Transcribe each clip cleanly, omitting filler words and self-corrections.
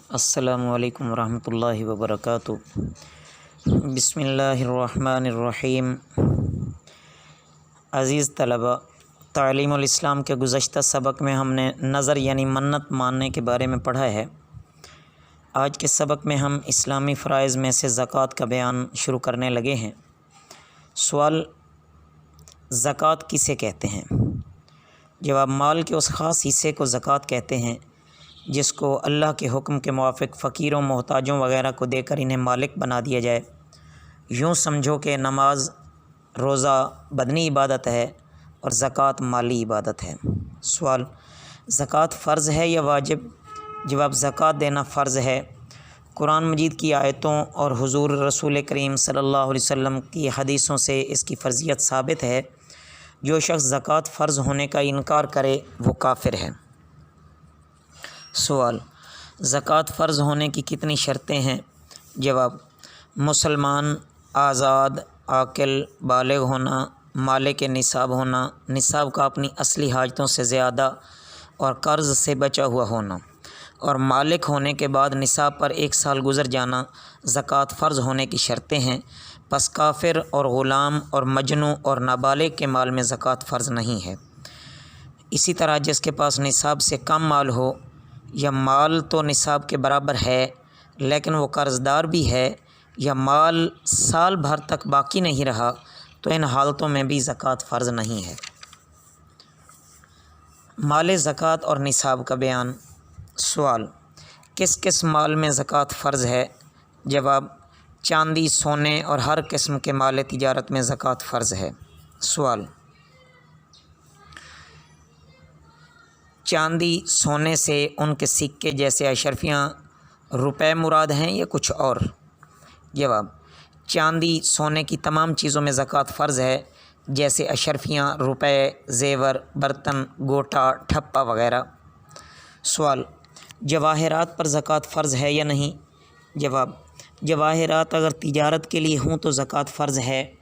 अस्सलामु अलैकुम वरहमतुल्लाहि वबरकातुहू। बिस्मिल्लाहिर्रहमानिर्रहीम। अज़ीज़ तलबा, तालीमुल इस्लाम के गुज़श्ता सबक में हमने नज़र यानी मन्नत मानने के बारे में पढ़ा है। आज के सबक में हम इस्लामी फ़राइज़ में से ज़कात का बयान शुरू करने लगे हैं। सवाल, ज़कात किसे कहते हैं? जवाब, माल के उस ख़ास हिस्से को ज़कात कहते हैं जिसको अल्लाह के हुक्म के मुवाफ़िक फ़कीरों, मोहताजों वग़ैरह को देकर इन्हें मालिक बना दिया जाए। यूँ समझो कि नमाज, रोज़ा बदनी इबादत है और ज़कात माली इबादत है। सवाल, ज़कात फ़र्ज़ है या वाजिब? जवाब, ज़कात देना फ़र्ज़ है। कुरान मजीद की आयतों और हुज़ूर रसूल करीम सल्लल्लाहु अलैहि वसल्लम की हदीसों से इसकी फ़र्ज़ियत साबित है। जो शख्स ज़कात फ़र्ज़ होने का इनकार करे वो काफ़िर है। सवाल, ज़कात फ़र्ज़ होने की कितनी शर्तें हैं? जवाब, मुसलमान, आज़ाद, आकिल, बालिग़ होना, मालिक निसाब होना, निसाब का अपनी असली हाजतों से ज़्यादा और कर्ज़ से बचा हुआ होना, और मालिक होने के बाद निसाब पर 1 साल गुज़र जाना ज़कात फ़र्ज़ होने की शर्तें हैं। बस काफ़िर और ग़ुलाम और मजनू और नाबालिग के माल में ज़कात फ़र्ज़ नहीं है। इसी तरह जिसके पास निसाब से कम माल हो या माल तो निसाब के बराबर है लेकिन वो कर्ज़दार भी है, या माल साल भर तक बाकी नहीं रहा, तो इन हालतों में भी ज़कात फ़र्ज़ नहीं है। माल ज़कात और निसाब का बयान। सवाल, किस किस माल में ज़कात फ़र्ज़ है? जवाब, चांदी, सोने और हर किस्म के माल तिजारत में ज़कात फ़र्ज़ है। सवाल, चांदी, सोने से उनके सिक्के जैसे अशरफियाँ, रुपए मुराद हैं या कुछ और? जवाब, चांदी, सोने की तमाम चीज़ों में ज़कात फ़र्ज़ है, जैसे अशरफियाँ, रुपए, ज़ेवर, बर्तन, गोटा, ठप्पा वग़ैरह। सवाल, जवाहरात पर ज़कात फ़र्ज़ है या नहीं? जवाब, जवाहरात अगर तिजारत के लिए हों तो ज़कात फ़र्ज़ है,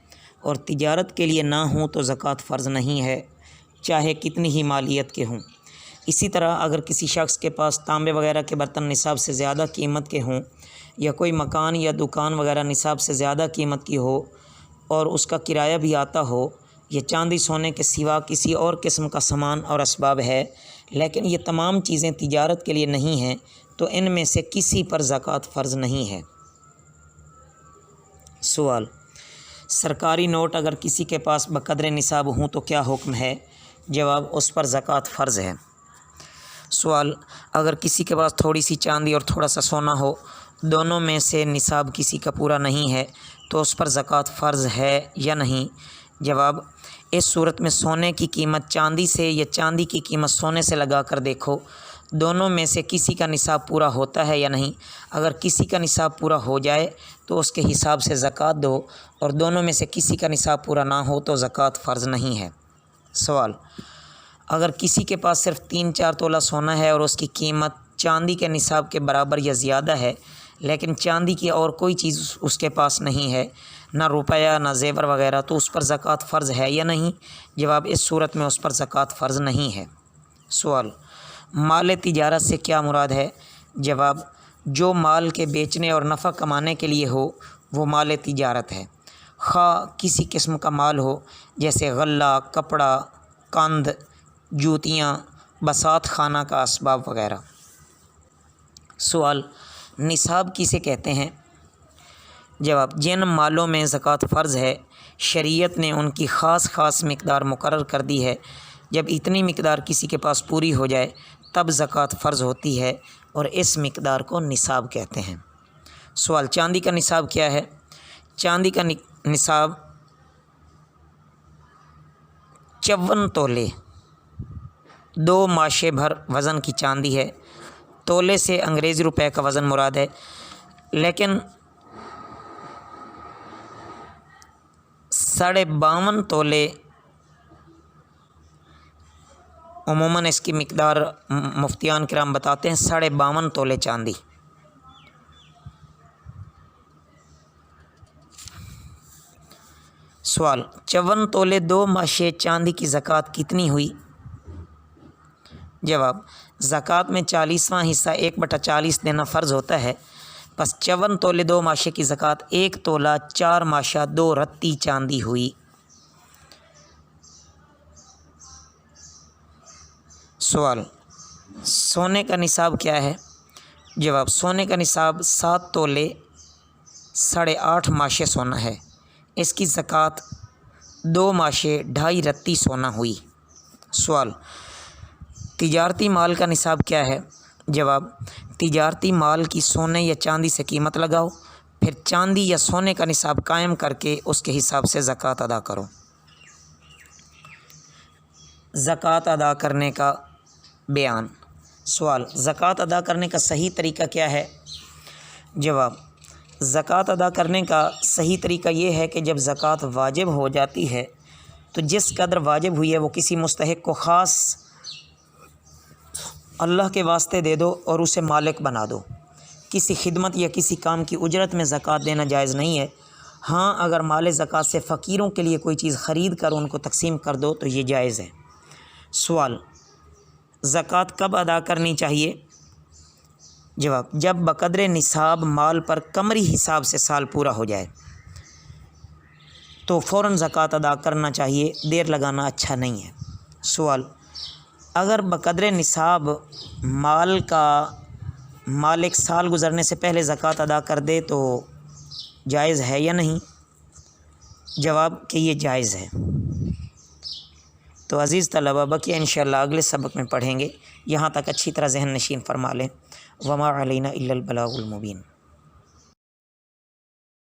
और तिजारत के लिए ना हों तो ज़कात फ़र्ज़ नहीं है, चाहे कितनी ही मालियत के हों। इसी तरह अगर किसी शख्स के पास तांबे वग़ैरह के बर्तन निसाब से ज़्यादा कीमत के हों, या कोई मकान या दुकान वग़ैरह निसाब से ज़्यादा कीमत की हो और उसका किराया भी आता हो, या चांदी सोने के सिवा किसी और किस्म का सामान और असबाब है लेकिन ये तमाम चीज़ें तिजारत के लिए नहीं हैं, तो इनमें से किसी पर ज़कात फ़र्ज़ नहीं है। सवाल, सरकारी नोट अगर किसी के पास बक़द्र निसाब हों तो क्या हुक्म है? जवाब, उस पर ज़कात फ़र्ज़ है। सवाल, अगर किसी के पास थोड़ी सी चांदी और थोड़ा सा सोना हो, दोनों में से निसाब किसी का पूरा नहीं है, तो उस पर ज़कात फ़र्ज़ है या नहीं? जवाब, इस सूरत में सोने की कीमत चांदी से या चांदी की कीमत सोने से लगा कर देखो, दोनों में से किसी का निसाब पूरा होता है या नहीं। अगर किसी का निसाब पूरा हो जाए तो उसके हिसाब से ज़कात दो, और दोनों में से किसी का निसाब पूरा ना हो तो ज़कात फ़र्ज़ नहीं है। सवाल, अगर किसी के पास सिर्फ 3-4 तोला सोना है और उसकी कीमत चांदी के निसाब के बराबर या ज़्यादा है, लेकिन चांदी की और कोई चीज़ उसके पास नहीं है, ना रुपया ना ज़ेवर वग़ैरह, तो उस पर ज़कात फ़र्ज़ है या नहीं? जवाब, इस सूरत में उस पर ज़कात फ़र्ज़ नहीं है। सवाल, माल तिजारत से क्या मुराद है? जवाब, जो माल के बेचने और नफ़ा कमाने के लिए हो वो माल तिजारत है, खा किसी किस्म का माल हो, जैसे गल्ला, कपड़ा, कंद, जूतियाँ, बसात खाना का असबाब वग़ैरह। सवाल, निसाब किसे कहते हैं? जवाब, जिन मालों में ज़कात फ़र्ज़ है शरीयत ने उनकी ख़ास मिक़दार मुकर्रर कर दी है। जब इतनी मिक़दार किसी के पास पूरी हो जाए तब ज़कात फ़र्ज़ होती है, और इस मिक़दार को निसाब कहते हैं। सवाल, चांदी का निसाब क्या है? चांदी का निसाब 54 तोले 2 माशे भर वज़न की चांदी है। तोले से अंग्रेज़ी रुपए का वज़न मुराद है, लेकिन 52.5 तोले उमूमन इसकी मिक़दार मुफ्तियान किराम बताते हैं 52.5 तोले चांदी। सवाल, 54 तोले 2 माशे चांदी की ज़कात कितनी हुई? जवाब, زکوٰۃ میں 40واں حصہ 1/40 دینا فرض ہوتا ہے، پس 54 تولے 2 ماشے کی زکوٰۃ 1 تولہ 4 ماشہ 2 رتی چاندی ہوئی۔ سوال، سونے کا نصاب کیا ہے؟ جواب، سونے کا نصاب 7 تولے 8.5 ماشے سونا ہے، اس کی زکوٰۃ 2 ماشے 2.5 رتی سونا ہوئی۔ سوال، تجارتی مال کا نصاب کیا ہے؟ جواب، تجارتی مال کی سونے یا چاندی سے قیمت لگاؤ، پھر چاندی یا سونے کا نصاب قائم کر کے اس کے حساب سے زکوٰۃ ادا کرو۔ زکوٰۃ ادا کرنے کا بیان۔ سوال، زکوٰۃ ادا کرنے کا صحیح طریقہ کیا ہے؟ جواب، زکوٰۃ ادا کرنے کا صحیح طریقہ یہ ہے کہ جب زکوٰۃ واجب ہو جاتی ہے تو جس قدر واجب ہوئی ہے وہ کسی مستحق کو خاص اللہ کے واسطے دے دو اور اسے مالک بنا دو۔ کسی خدمت یا کسی کام کی اجرت میں زکوٰۃ دینا جائز نہیں ہے۔ ہاں، اگر مال زکوٰۃ سے فقیروں کے لیے کوئی چیز خرید کر ان کو تقسیم کر دو تو یہ جائز ہے۔ سوال، زکوٰۃ کب ادا کرنی چاہیے؟ جواب، جب بقدر نصاب مال پر قمری حساب سے سال پورا ہو جائے تو فوراً زکوٰۃ ادا کرنا چاہیے، دیر لگانا اچھا نہیں ہے۔ سوال، اگر بقدر نصاب مال کا مالک سال گزرنے سے پہلے زکوٰۃ ادا کر دے تو جائز ہے یا نہیں؟ جواب کہ یہ جائز ہے۔ تو عزیز طلبہ، بقیہ انشاءاللہ اگلے سبق میں پڑھیں گے۔ یہاں تک اچھی طرح ذہن نشین فرما لیں۔ وما علینا الا البلاغ المبین۔